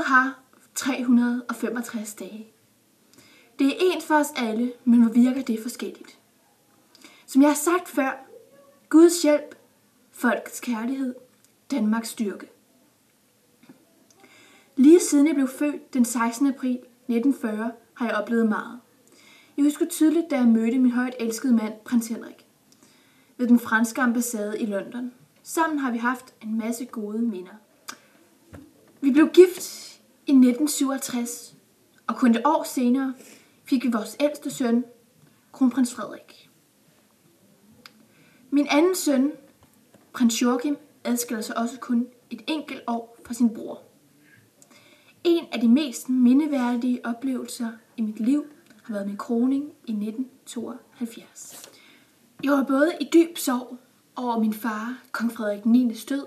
Året har 365 dage. Det er ens for os alle, men hvor virker det forskelligt. Som jeg har sagt før, Guds hjælp, folkets kærlighed, Danmarks styrke. Lige siden jeg blev født den 16. april 1940, har jeg oplevet meget. Jeg husker tydeligt, da jeg mødte min højt elskede mand, prins Henrik, ved den franske ambassade i London. Sammen har vi haft en masse gode minder. Vi blev gift i 1967, og kun et år senere fik vi vores ældste søn, kronprins Frederik. Min anden søn, prins Joachim, adskiller sig også kun et enkelt år fra sin bror. En af de mest mindeværdige oplevelser i mit liv har været min kroning i 1972. Jeg var både i dyb sorg over min far, kong Frederik 9. død,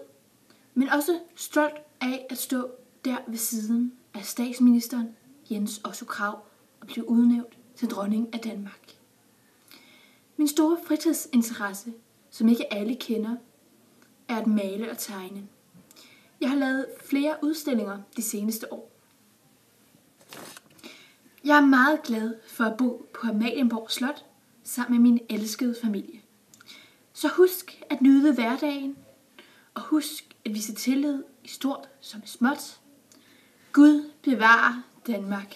men også stolt af at stå der ved siden af statsministeren Jens Otto Krag og blive udnævnt til dronning af Danmark. Min store fritidsinteresse, som ikke alle kender, er at male og tegne. Jeg har lavet flere udstillinger de seneste år. Jeg er meget glad for at bo på Amalienborg Slot sammen med min elskede familie. Så husk at nyde hverdagen, og husk at vise tillid i stort som i småt. Gud bevarer Danmark.